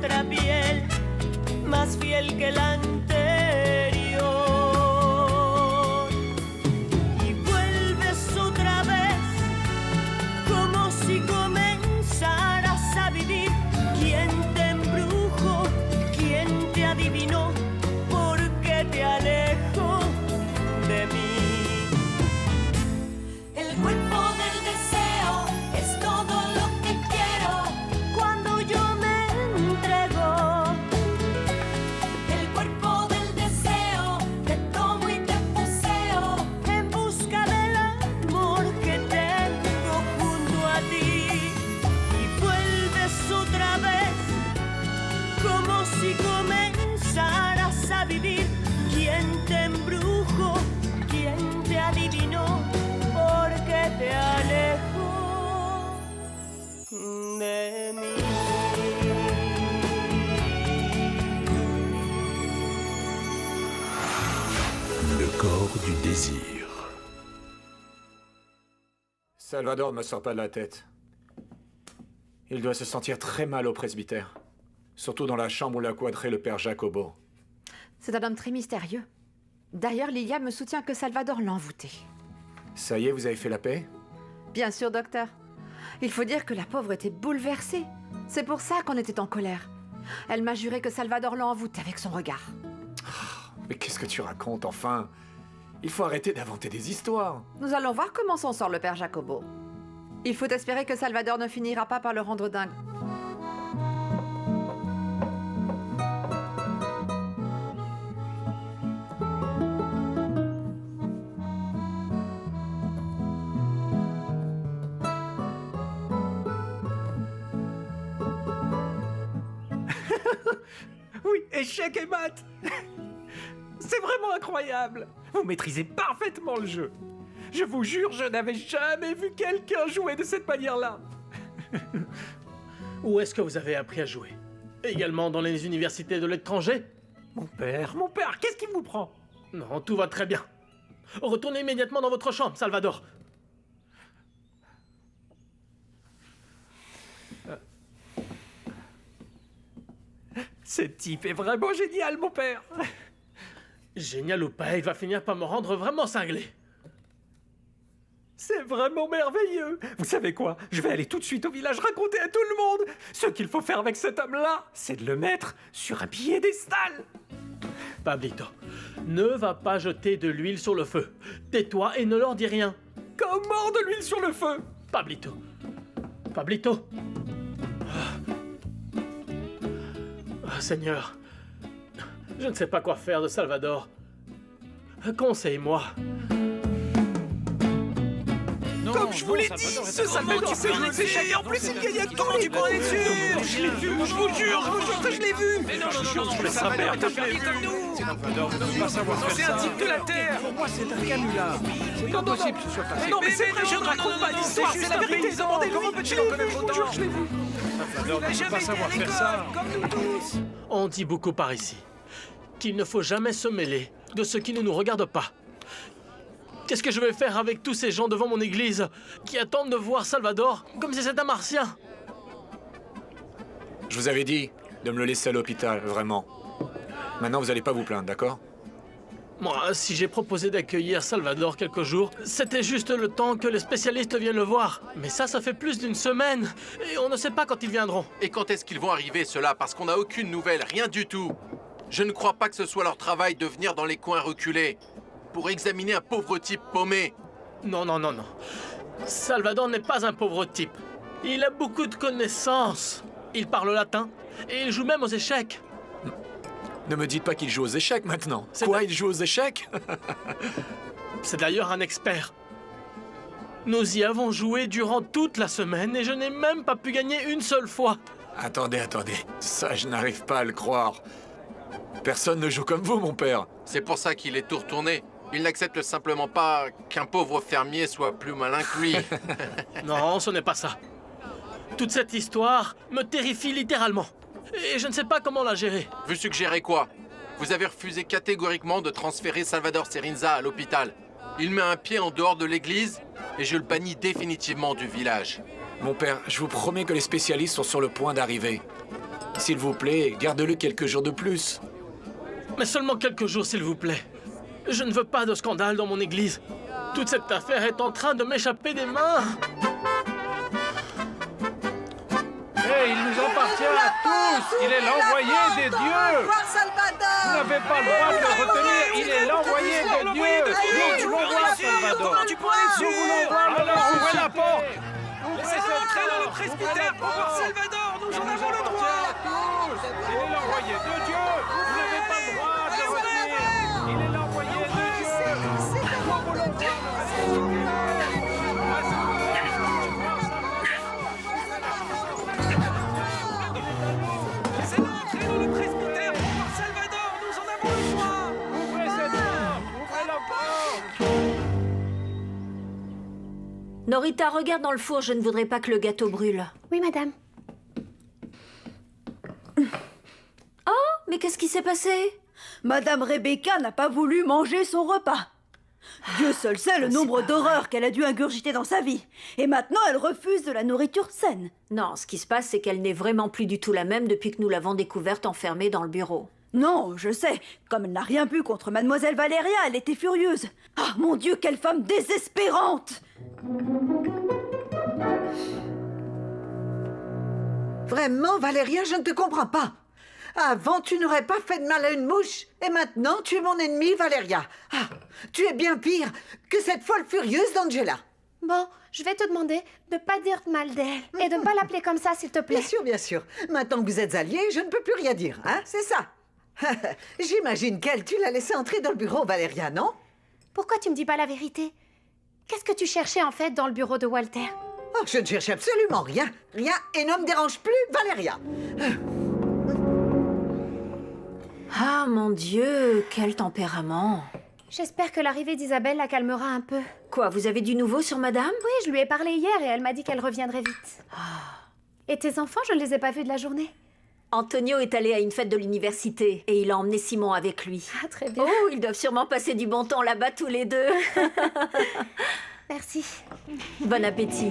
otra piel, más fiel que la anterior. Y vuelves otra vez, como si comenzaras a vivir. ¿Quién te embrujó? ¿Quién te adivinó? ¿Por qué te alejo de mí? El cuerpo del deseo es todo lo que quiero cuando yo me entrego. El cuerpo del deseo te tomo y te poseo en busca del amor que tengo junto a ti. Y vuelves otra vez, como si comenzaras a vivir. ¿Quién te embrujó? ¿Quién te adivinó? Porque te alejo de mí. Le corps du désir. Salvador ne me sort pas de la tête. Il doit se sentir très mal au presbytère. Surtout dans la chambre où l'a quadré le père Jacobo. C'est un homme très mystérieux. D'ailleurs, Lilia me soutient que Salvador l'a envoûté. Ça y est, vous avez fait la paix? Bien sûr, docteur. Il faut dire que la pauvre était bouleversée. C'est pour ça qu'on était en colère. Elle m'a juré que Salvador l'a envoûtée avec son regard. Mais qu'est-ce que tu racontes, enfin? Il faut arrêter d'inventer des histoires. Nous allons voir comment s'en sort le père Jacobo. Il faut espérer que Salvador ne finira pas par le rendre dingue. Oui, échec et mat. C'est vraiment incroyable. Vous maîtrisez parfaitement le jeu. Je vous jure, je n'avais jamais vu quelqu'un jouer de cette manière-là. Où est-ce que vous avez appris à jouer? Également dans les universités de l'étranger? Mon père, qu'est-ce qui vous prend? Non, tout va très bien. Retournez immédiatement dans votre chambre, Salvador. Ce type est vraiment génial, mon père. Génial ou pas, il va finir par me rendre vraiment cinglé. C'est vraiment merveilleux. Vous savez quoi? Je vais aller tout de suite au village raconter à tout le monde. Ce qu'il faut faire avec cet homme-là, c'est de le mettre sur un piédestal. Pablito, ne va pas jeter de l'huile sur le feu. Tais-toi et ne leur dis rien. Comment de l'huile sur le feu? Pablito. Pablito. Seigneur, je ne sais pas quoi faire de Salvador. Conseille-moi. Comme je vous l'ai dit, ce Salvador sait jouer ses échecs et en plus il gagne tous les coups. Je l'ai vu, je vous jure que je l'ai vu. Mais non, sa mère, t'as perdu comme nous. Salvador ne peut pas savoir faire ça. C'est un type de la Terre. Pour moi, c'est un canular. C'est impossible que ce soit passé. Non, mais c'est vrai, je ne raconte pas l'histoire, c'est la vérité. Demandez-lui, je l'ai vu, je vous jure, je l'ai vu. Salvador ne peut pas savoir faire ça. Comme nous tous. On dit beaucoup par ici qu'il ne faut jamais se mêler de ce qui ne nous regarde pas. Qu'est-ce que je vais faire avec tous ces gens devant mon église qui attendent de voir Salvador comme si c'était un martien? Je vous avais dit de me le laisser à l'hôpital, vraiment. Maintenant, vous allez pas vous plaindre, d'accord? Moi, si j'ai proposé d'accueillir Salvador quelques jours, c'était juste le temps que les spécialistes viennent le voir. Mais ça fait plus d'une semaine, et on ne sait pas quand ils viendront. Et quand est-ce qu'ils vont arriver, ceux-là? Parce qu'on n'a aucune nouvelle, rien du tout. Je ne crois pas que ce soit leur travail de venir dans les coins reculés pour examiner un pauvre type paumé. Non. Salvador n'est pas un pauvre type. Il a beaucoup de connaissances. Il parle latin, et il joue même aux échecs. Ne me dites pas qu'il joue aux échecs maintenant. C'est Quoi, il joue aux échecs? C'est d'ailleurs un expert. Nous y avons joué durant toute la semaine et je n'ai même pas pu gagner une seule fois. Attendez. Ça, je n'arrive pas à le croire. Personne ne joue comme vous, mon père. C'est pour ça qu'il est tout retourné. Il n'accepte simplement pas qu'un pauvre fermier soit plus malin que lui. Non, ce n'est pas ça. Toute cette histoire me terrifie littéralement. Et je ne sais pas comment la gérer. Vous suggérez quoi? Vous avez refusé catégoriquement de transférer Salvador Serinza à l'hôpital. Il met un pied en dehors de l'église et je le bannis définitivement du village. Mon père, je vous promets que les spécialistes sont sur le point d'arriver. S'il vous plaît, garde-le quelques jours de plus. Mais seulement quelques jours, s'il vous plaît. Je ne veux pas de scandale dans mon église. Toute cette affaire est en train de m'échapper des mains. Hé, il nous appartient à tous. Il est l'envoyé des dieux. Vous n'avez pas le droit de le retenir. Il est l'envoyé de Dieu. Nous voulons voir Salvador. Nous voulons voir. Alors, ouvrez la porte. Laissez-le entrer dans le presbytère pour voir Salvador. Nous en avons le droit. Il est l'envoyé de Dieu. Vous n'avez pas le droit de le retenir. Il est l'envoyé de Dieu. Nous voulons voir. Laissez-le entrer dans le presbytère pour voir Salvador. Nous en avons le droit. Ouvrez cette porte. Ouvrez la porte. Norita, regarde dans le four, je ne voudrais pas que le gâteau brûle. Oui, madame. Oh, mais qu'est-ce qui s'est passé? Madame Rebecca n'a pas voulu manger son repas. Dieu seul sait le nombre d'horreurs qu'elle a dû ingurgiter dans sa vie. Et maintenant, elle refuse de la nourriture saine. Non, ce qui se passe, c'est qu'elle n'est vraiment plus du tout la même depuis que nous l'avons découverte enfermée dans le bureau. Non, je sais. Comme elle n'a rien pu contre Mademoiselle Valéria, elle était furieuse. Ah, mon Dieu, quelle femme désespérante! Vraiment, Valéria, je ne te comprends pas. Avant, tu n'aurais pas fait de mal à une mouche, et maintenant, tu es mon ennemie, Valéria. Ah, tu es bien pire que cette folle furieuse d'Angela. Bon, je vais te demander de pas dire de mal d'elle et de pas l'appeler comme ça, s'il te plaît. Bien sûr, bien sûr. Maintenant que vous êtes alliés, je ne peux plus rien dire, hein, c'est ça. J'imagine qu'elle, tu l'as laissée entrer dans le bureau, Valéria, non? Pourquoi tu me dis pas la vérité? Qu'est-ce que tu cherchais en fait dans le bureau de Walter? Oh, je ne cherche absolument rien. Rien, et ne me dérange plus, Valéria. Ah, mon Dieu, quel tempérament. J'espère que l'arrivée d'Isabelle la calmera un peu. Quoi, vous avez du nouveau sur madame? Oui, je lui ai parlé hier et elle m'a dit qu'elle reviendrait vite. Et tes enfants, je ne les ai pas vus de la journée. Antonio est allé à une fête de l'université et il a emmené Simon avec lui. Ah, très bien. Oh, ils doivent sûrement passer du bon temps là-bas tous les deux. Merci. Bon appétit.